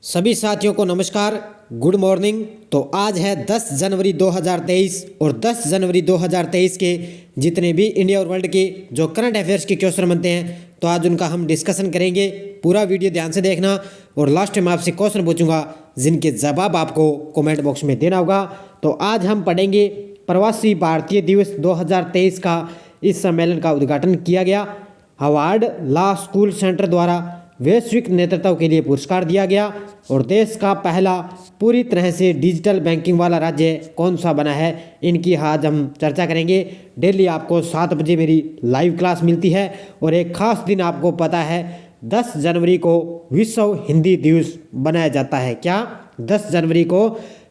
सभी साथियों को नमस्कार, गुड मॉर्निंग। तो आज है 10 जनवरी 2023 और 10 जनवरी 2023 के जितने भी इंडिया और वर्ल्ड के जो करंट अफेयर्स के क्वेश्चन बनते हैं तो आज उनका हम डिस्कशन करेंगे। पूरा वीडियो ध्यान से देखना और लास्ट में आपसे क्वेश्चन पूछूंगा जिनके जवाब आपको कमेंट बॉक्स में देना होगा। तो आज हम पढ़ेंगे प्रवासी भारतीय दिवस 2023 का। इस सम्मेलन का उद्घाटन किया गया। हार्वर्ड लॉ स्कूल सेंटर द्वारा वैश्विक नेतृत्व के लिए पुरस्कार दिया गया। और देश का पहला पूरी तरह से डिजिटल बैंकिंग वाला राज्य कौन सा बना है, इनकी आज हम चर्चा करेंगे। डेली आपको 7 बजे मेरी लाइव क्लास मिलती है और एक खास दिन आपको पता है 10 जनवरी को विश्व हिंदी दिवस बनाया जाता है। क्या 10 जनवरी को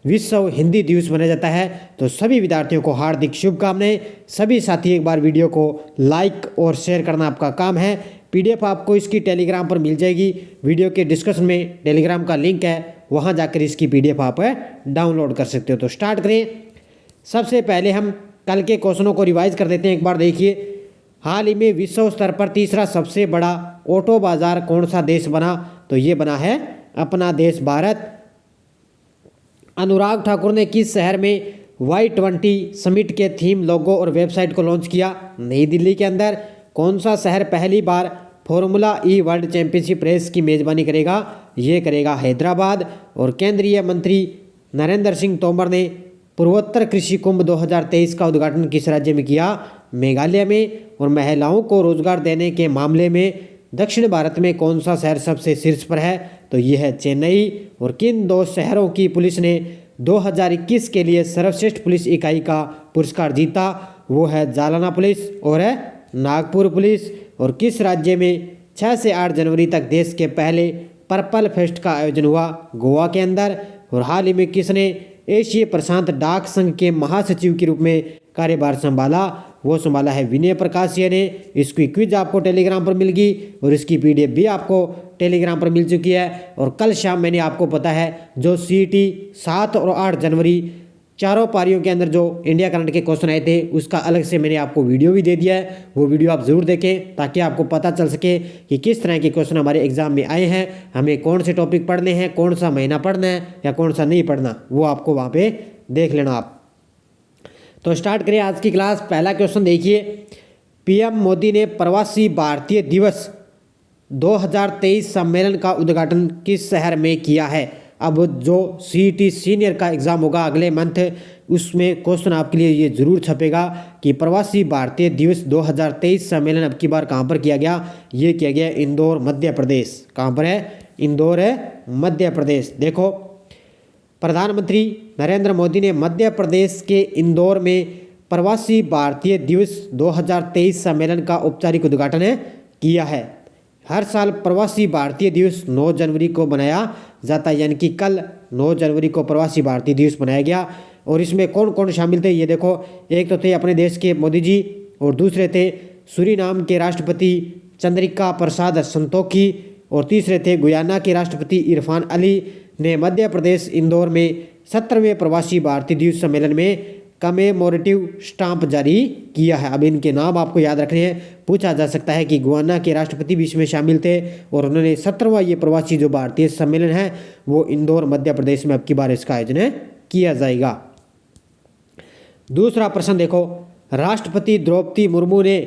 विश्व हिंदी दिवस मनाया जाता है? तो सभी विद्यार्थियों को हार्दिक शुभकामनाएं। सभी साथी एक बार वीडियो को लाइक और शेयर करना आपका काम है। पीडीएफ आपको इसकी टेलीग्राम पर मिल जाएगी। वीडियो के डिस्क्रिप्शन में टेलीग्राम का लिंक है, वहां जाकर इसकी पीडीएफ आप डाउनलोड कर सकते हो। तो स्टार्ट करें। सबसे पहले हम कल के क्वेश्चनों को रिवाइज कर देते हैं। एक बार देखिए, हाल ही में विश्व स्तर पर तीसरा सबसे बड़ा ऑटो बाजार कौन सा देश बना? तो ये बना है अपना देश भारत। अनुराग ठाकुर ने किस शहर में Y20 समिट के थीम, लोगो और वेबसाइट को लॉन्च किया? नई दिल्ली के अंदर। कौन सा शहर पहली बार फॉर्मूला ई वर्ल्ड चैंपियनशिप रेस की मेजबानी करेगा? ये करेगा हैदराबाद। और केंद्रीय मंत्री नरेंद्र सिंह तोमर ने पूर्वोत्तर कृषि कुंभ 2023 का उद्घाटन किस राज्य में किया? मेघालय में। और महिलाओं को रोजगार देने के मामले में दक्षिण भारत में कौन सा शहर सबसे शीर्ष पर है? तो ये है चेन्नई। और किन दो शहरों की पुलिस ने 2021 के लिए सर्वश्रेष्ठ पुलिस इकाई का पुरस्कार जीता? वो है जालना पुलिस और है नागपुर पुलिस। और किस राज्य में 6 से 8 जनवरी तक देश के पहले पर्पल फेस्ट का आयोजन हुआ? गोवा के अंदर। और हाल ही में किसने एशिया प्रशांत डाक संघ के महासचिव के रूप में कार्यभार संभाला? वो संभाला है विनय प्रकाशिया ने। इसकी क्विज आपको टेलीग्राम पर मिल गई और इसकी पीडीएफ भी आपको टेलीग्राम पर मिल चुकी है। और कल शाम मैंने आपको पता है जो सीईटी 7 और 8 जनवरी चारों पारियों के अंदर जो इंडिया करंट के क्वेश्चन आए थे उसका अलग से मैंने आपको वीडियो भी दे दिया है। वो वीडियो आप ज़रूर देखें ताकि आपको पता चल सके कि किस तरह के क्वेश्चन हमारे एग्जाम में आए हैं, हमें कौन से टॉपिक पढ़ने हैं, कौन सा महीना पढ़ना है या कौन सा नहीं पढ़ना, वो आपको वहाँ पे देख लेना आप। तो स्टार्ट करें आज की क्लास। पहला क्वेश्चन देखिए, पीएम मोदी ने प्रवासी भारतीय दिवस 2023 सम्मेलन का उद्घाटन किस शहर में किया है? अब जो सीईटी सीनियर का एग्ज़ाम होगा अगले मंथ, उसमें क्वेश्चन आपके लिए ये जरूर छपेगा कि प्रवासी भारतीय दिवस 2023 सम्मेलन अब की बार कहाँ पर किया गया? ये किया गया इंदौर मध्य प्रदेश। कहाँ पर है? इंदौर है मध्य प्रदेश। देखो, प्रधानमंत्री नरेंद्र मोदी ने मध्य प्रदेश के इंदौर में प्रवासी भारतीय दिवस 2023 सम्मेलन का औपचारिक उद्घाटन किया है। हर साल प्रवासी भारतीय दिवस 9 जनवरी को मनाया जाता है, यानी कि कल 9 जनवरी को प्रवासी भारतीय दिवस मनाया गया। और इसमें कौन कौन शामिल थे ये देखो, एक तो थे अपने देश के मोदी जी और दूसरे थे सूरीनाम के राष्ट्रपति चंद्रिका प्रसाद संतोखी और तीसरे थे गुयाना के राष्ट्रपति इरफान अली ने मध्य प्रदेश इंदौर में 17वें प्रवासी भारतीय दिवस सम्मेलन में कमेमोरेटिव स्टाम्प जारी किया है। अब इनके नाम आपको याद रखने हैं। पूछा जा सकता है कि गुयाना के राष्ट्रपति भी इसमें शामिल थे और उन्होंने 17वां ये प्रवासी जो भारतीय सम्मेलन है वो इंदौर मध्य प्रदेश में अब की बार इसका आयोजन किया जाएगा। दूसरा प्रश्न देखो, राष्ट्रपति द्रौपदी मुर्मू ने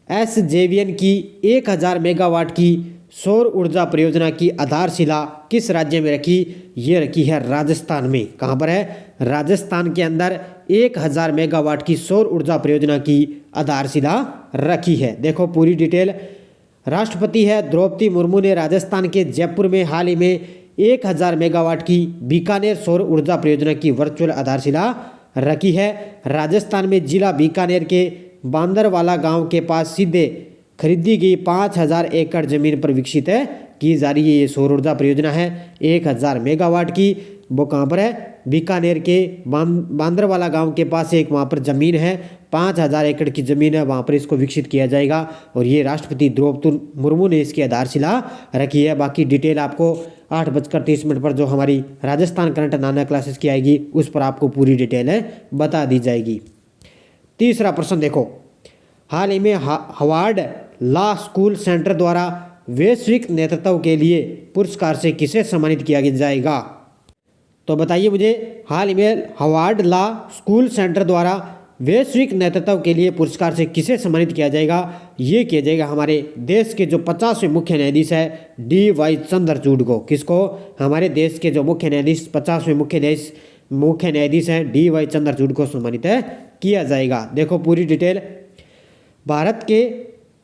SJVN की 1000 मेगावाट की सौर ऊर्जा परियोजना की आधारशिला किस राज्य में रखी? ये रखी है राजस्थान में। कहाँ पर है? राजस्थान के अंदर 1000 मेगावाट की सौर ऊर्जा परियोजना की आधारशिला रखी है। देखो पूरी डिटेल। राष्ट्रपति है द्रौपदी मुर्मू ने राजस्थान के जयपुर में हाल ही में 1000 मेगावाट की बीकानेर सौर ऊर्जा परियोजना की वर्चुअल आधारशिला रखी है। राजस्थान में जिला बीकानेर के बांदरवाला गाँव के पास सीधे खरीदी गई 5000 एकड़ जमीन पर विकसित की जा रही है ये सौर ऊर्जा परियोजना है 1000 मेगावाट की। वो कहाँ पर है? बीकानेर के बांदरवाला गांव के पास एक वहाँ पर ज़मीन है, 5000 एकड़ की ज़मीन है, वहाँ पर इसको विकसित किया जाएगा। और ये राष्ट्रपति द्रौपदी मुर्मू ने इसकी आधारशिला रखी है। बाकी डिटेल आपको 8:30 पर जो हमारी राजस्थान करंट नाना क्लासेस की आएगी उस पर आपको पूरी डिटेल बता दी जाएगी। तीसरा प्रश्न देखो, हाल ही में हार्वर्ड लॉ स्कूल सेंटर द्वारा वैश्विक नेतृत्व के लिए पुरस्कार से किसे सम्मानित किया जाएगा? तो बताइए मुझे, हाल ही में हार्वर्ड लॉ स्कूल सेंटर द्वारा वैश्विक नेतृत्व के लिए पुरस्कार से किसे सम्मानित किया जाएगा? ये किया जाएगा हमारे देश के जो 50वें मुख्य न्यायाधीश है DY चंद्रचूड़ को। किसको? हमारे देश के जो मुख्य न्यायाधीश 50वें मुख्य न्यायाधीश हैं DY चंद्रचूड़ को सम्मानित किया जाएगा। देखो पूरी डिटेल। भारत के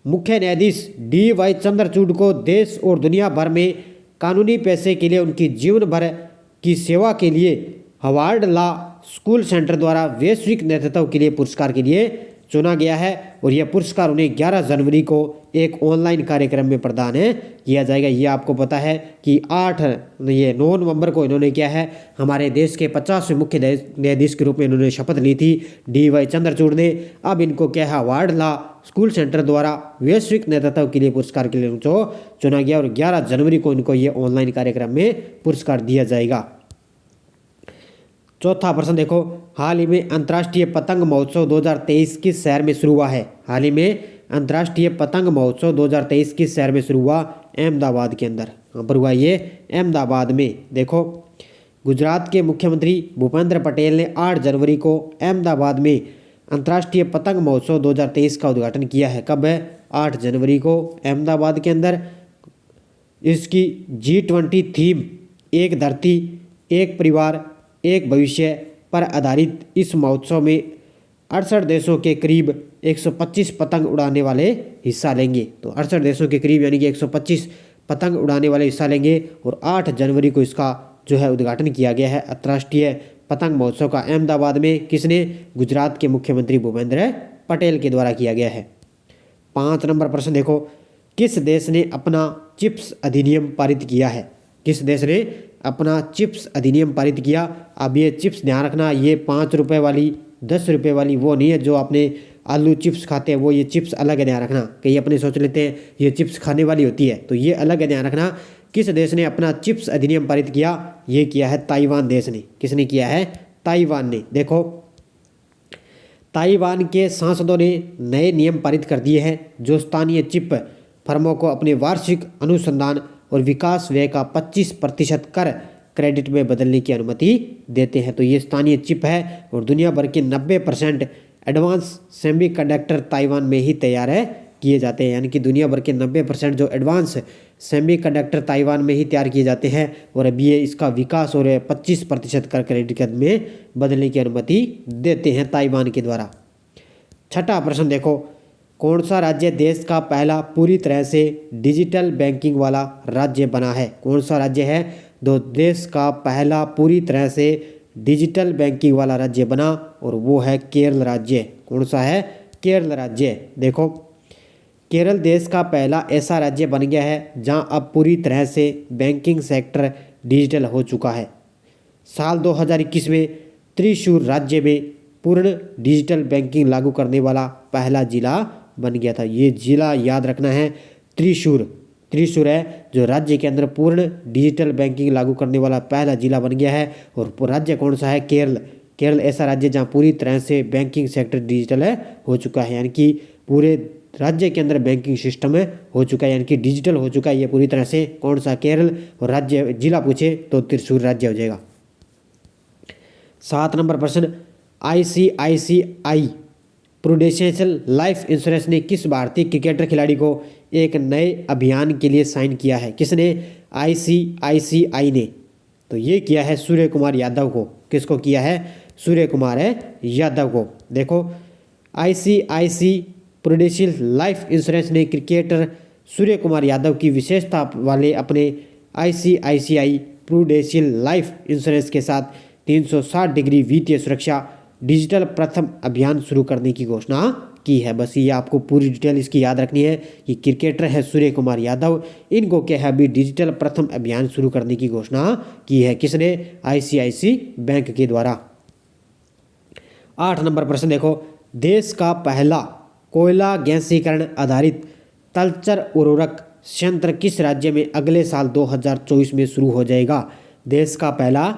मुख्य न्यायाधीश DY चंद्रचूड़ को देश और दुनिया भर में कानूनी पेशे के लिए उनकी जीवन भर की सेवा के लिए हार्वर्ड लॉ स्कूल सेंटर द्वारा वैश्विक नेतृत्व के लिए पुरस्कार के लिए चुना गया है और यह पुरस्कार उन्हें 11 जनवरी को एक ऑनलाइन कार्यक्रम में प्रदान किया जाएगा। ये आपको पता है कि 9 नवंबर को इन्होंने क्या है हमारे देश के 50वें मुख्य न्यायाधीश के रूप में इन्होंने शपथ ली थी DY चंद्रचूड़ ने। अब इनको क्या है हार्वर्ड लॉ स्कूल सेंटर द्वारा वैश्विक नेतृत्व के लिए पुरस्कार के लिए उनको चुना गया और 11 जनवरी को इनको ये ऑनलाइन कार्यक्रम में पुरस्कार दिया जाएगा। चौथा प्रश्न देखो, हाल ही में अंतर्राष्ट्रीय पतंग महोत्सव 2023 किस शहर में शुरू हुआ है? हाल ही में अंतर्राष्ट्रीय पतंग महोत्सव 2023 किस शहर में शुरू हुआ? अहमदाबाद के अंदर। कहाँ पर हुआ ये? अहमदाबाद में। देखो गुजरात के मुख्यमंत्री भूपेंद्र पटेल ने 8 जनवरी को अहमदाबाद में अंतर्राष्ट्रीय पतंग महोत्सव 2023 का उद्घाटन किया है। कब है? 8 जनवरी को अहमदाबाद के अंदर। इसकी G20 थीम एक धरती एक परिवार एक भविष्य पर आधारित इस महोत्सव में 68 देशों के करीब 125 पतंग उड़ाने वाले हिस्सा लेंगे। तो 68 देशों के करीब यानी कि 125 पतंग उड़ाने वाले हिस्सा लेंगे और 8 जनवरी को इसका जो है उद्घाटन किया गया है अंतर्राष्ट्रीय पतंग महोत्सव का अहमदाबाद में। किसने? गुजरात के मुख्यमंत्री भूपेंद्र पटेल के द्वारा किया गया है। 5 नंबर प्रश्न देखो, किस देश ने अपना चिप्स अधिनियम पारित किया है? किस देश ने अपना चिप्स अधिनियम पारित किया? अब ये चिप्स ध्यान रखना, ये 5 रुपये वाली 10 रुपये वाली वो नहीं है जो आपने आलू चिप्स खाते हैं, वो ये चिप्स अलग है, ध्यान रखना। कई अपने सोच लेते हैं ये चिप्स खाने वाली होती है, तो ये अलग है, ध्यान रखना। किस देश ने अपना चिप्स अधिनियम पारित किया? ये किया है ताइवान देश ने। किसने किया है? ताइवान ने। देखो ताइवान के सांसदों ने नए नियम पारित कर दिए हैं जो स्थानीय चिप फर्मों को अपने वार्षिक अनुसंधान और विकास व्यय का 25% कर क्रेडिट में बदलने की अनुमति देते हैं। तो ये स्थानीय चिप है और दुनिया भर के 90% एडवांस सेमीकंडक्टर ताइवान में ही तैयार किए जाते हैं। यानी कि दुनिया भर के 90% जो एडवांस सेमीकंडक्टर ताइवान में ही तैयार किए जाते हैं और अभी ये इसका विकास और 25% कर क्रेडिट में बदलने की अनुमति देते हैं ताइवान के द्वारा। छठा प्रश्न देखो, कौन सा राज्य देश का पहला पूरी तरह से डिजिटल बैंकिंग वाला राज्य बना है? कौन सा राज्य है जो देश का पहला पूरी तरह से डिजिटल बैंकिंग वाला राज्य बना? और वो है केरल राज्य। कौन सा है? केरल राज्य। देखो केरल देश का पहला ऐसा राज्य बन गया है जहां अब पूरी तरह से बैंकिंग सेक्टर डिजिटल हो चुका है। साल 2021 में त्रिशूर राज्य में पूर्ण डिजिटल बैंकिंग लागू करने वाला पहला जिला बन गया था। ये जिला याद रखना है, त्रिशूर है जो राज्य के अंदर पूर्ण डिजिटल बैंकिंग लागू करने वाला पहला जिला बन गया है। और राज्य कौन सा है? केरल ऐसा राज्य जहाँ पूरी तरह से बैंकिंग सेक्टर डिजिटल हो चुका है, यानी कि पूरे राज्य के अंदर बैंकिंग सिस्टम हो चुका है, यानी कि डिजिटल हो चुका है ये पूरी तरह से। कौन सा? केरल। और राज्य जिला पूछे तो त्रिशूर राज्य हो जाएगा। 7 नंबर प्रश्न, ICICI प्रूडेंशियल लाइफ इंश्योरेंस ने किस भारतीय क्रिकेटर खिलाड़ी को एक नए अभियान के लिए साइन किया है? किसने? ICICI ने। तो ये किया है सूर्य कुमार यादव को। किसको किया है? सूर्य कुमार यादव को। देखो ICICI प्रूडेंशियल लाइफ इंश्योरेंस ने क्रिकेटर सूर्य कुमार यादव की विशेषता वाले अपने ICICI प्रूडेंशियल लाइफ इंश्योरेंस के साथ 360 डिग्री वित्तीय सुरक्षा डिजिटल प्रथम अभियान शुरू करने की घोषणा की है। बस ये आपको पूरी डिटेल इसकी याद रखनी है कि क्रिकेटर है सूर्य कुमार यादव, इनको क्या है अभी डिजिटल प्रथम अभियान शुरू करने की घोषणा की है। किसने? ICICI बैंक के द्वारा। 8 नंबर प्रश्न देखो, देश का पहला कोयला गैसीकरण आधारित तलचर उर्वरक संयंत्र किस राज्य में अगले साल 2024 में शुरू हो जाएगा? देश का पहला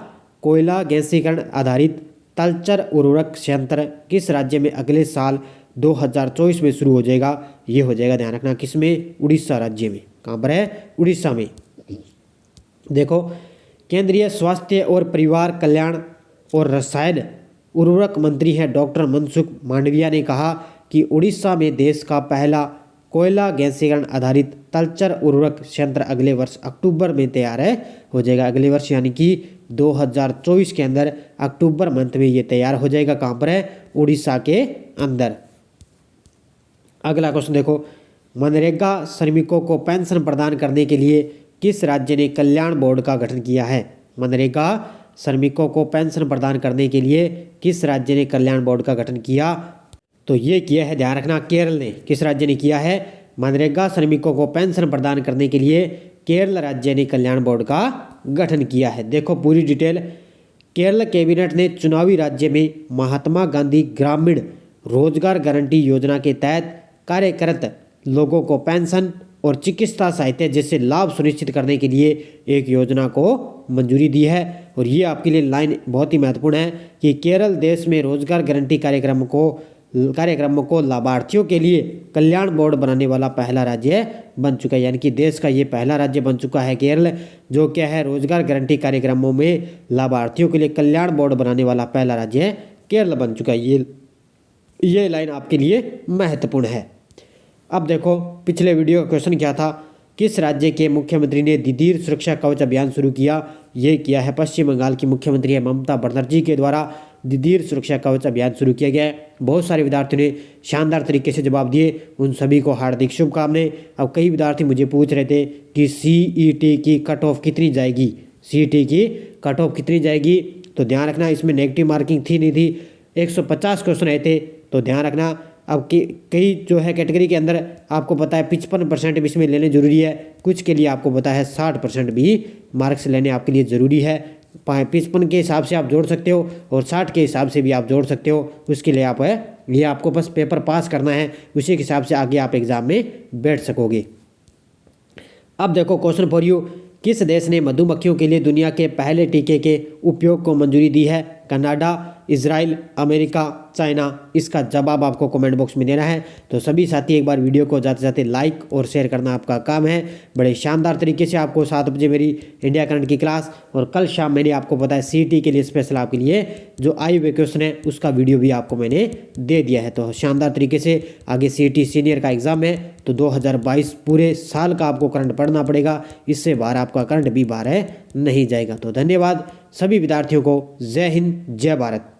कोयला गैसीकरण आधारित तलचर उर्वरक संयंत्र किस राज्य में अगले साल 2024 में शुरू हो जाएगा? ये हो जाएगा, ध्यान रखना, किसमें? उड़ीसा राज्य में। कहाँ पर है? उड़ीसा में। देखो, केंद्रीय स्वास्थ्य और परिवार कल्याण और रसायन उर्वरक मंत्री हैं डॉक्टर मनसुख मांडविया ने कहा कि उड़ीसा में देश का पहला कोयला गैसीकरण आधारित तलचर उर्वरक संयंत्र अगले वर्ष अक्टूबर में तैयार हो जाएगा। अगले वर्ष यानी कि 2024 के अंदर अक्टूबर मंथ में ये तैयार हो जाएगा। कहाँ पर है? उड़ीसा के अंदर। अगला क्वेश्चन देखो, मनरेगा श्रमिकों को पेंशन प्रदान करने के लिए किस राज्य ने कल्याण बोर्ड का गठन किया है? मनरेगा श्रमिकों को पेंशन प्रदान करने के लिए किस राज्य ने कल्याण बोर्ड का गठन किया? तो ये किया है, ध्यान रखना, केरल ने। किस राज्य ने किया है? मनरेगा श्रमिकों को पेंशन प्रदान करने के लिए केरल राज्य ने कल्याण बोर्ड का गठन किया है। देखो पूरी डिटेल। केरल कैबिनेट ने चुनावी राज्य में महात्मा गांधी ग्रामीण रोजगार गारंटी योजना के तहत कार्यरत लोगों को पेंशन और चिकित्सा सहायता जैसे लाभ सुनिश्चित करने के लिए एक योजना को मंजूरी दी है। और ये आपके लिए लाइन बहुत ही महत्वपूर्ण है कि केरल देश में रोजगार गारंटी कार्यक्रमों को लाभार्थियों के लिए कल्याण बोर्ड बनाने वाला पहला राज्य बन चुका है। यानी कि देश का ये पहला राज्य बन चुका है केरल, जो क्या है, रोजगार गारंटी कार्यक्रमों में लाभार्थियों के लिए कल्याण बोर्ड बनाने वाला पहला राज्य केरल बन चुका है। ये लाइन आपके लिए महत्वपूर्ण है। अब देखो, पिछले वीडियो का क्वेश्चन क्या था? किस राज्य के मुख्यमंत्री ने दीदीर सुरक्षा कवच अभियान शुरू किया? ये किया है पश्चिम बंगाल की मुख्यमंत्री है ममता बनर्जी के द्वारा दीदीर सुरक्षा कवच अभियान शुरू किया गया है। बहुत सारे विद्यार्थियों ने शानदार तरीके से जवाब दिए, उन सभी को हार्दिक शुभकामनाएं। अब कई विद्यार्थी मुझे पूछ रहे थे कि सीईटी की कट ऑफ कितनी जाएगी? सीईटी की कट ऑफ कितनी जाएगी? तो ध्यान रखना, इसमें नेगेटिव मार्किंग थी नहीं थी, 150 क्वेश्चन आए थे। तो ध्यान रखना, अब कई जो है कैटेगरी के अंदर आपको पता है 55% भी इसमें लेने जरूरी है। कुछ के लिए आपको पता है 60% भी मार्क्स लेने आपके लिए ज़रूरी है। 55 के हिसाब से आप जोड़ सकते हो और 60 के हिसाब से भी आप जोड़ सकते हो। उसके लिए आप ये आपको बस पेपर पास करना है, उसी के हिसाब से आगे आप एग्ज़ाम में बैठ सकोगे। अब देखो क्वेश्चन फॉर यू, किस देश ने मधुमक्खियों के लिए दुनिया के पहले टीके के उपयोग को मंजूरी दी है? Canada, Israel, America, China? इसका जवाब आपको कमेंट बॉक्स में देना है। तो सभी साथी एक बार वीडियो को जाते जाते लाइक और शेयर करना आपका काम है। बड़े शानदार तरीके से आपको 7 बजे मेरी इंडिया करंट की क्लास और कल शाम मैंने आपको बताया सीईटी के लिए स्पेशल आपके लिए जो आए हुए क्वेश्चन है उसका वीडियो भी आपको मैंने दे दिया है। तो शानदार तरीके से आगे सीईटी सीनियर का एग्ज़ाम है, तो 2022 पूरे साल का आपको करंट पढ़ना पड़ेगा, इससे बाहर आपका करंट भी बाहर नहीं जाएगा। तो धन्यवाद सभी विद्यार्थियों को। जय हिंद, जय भारत।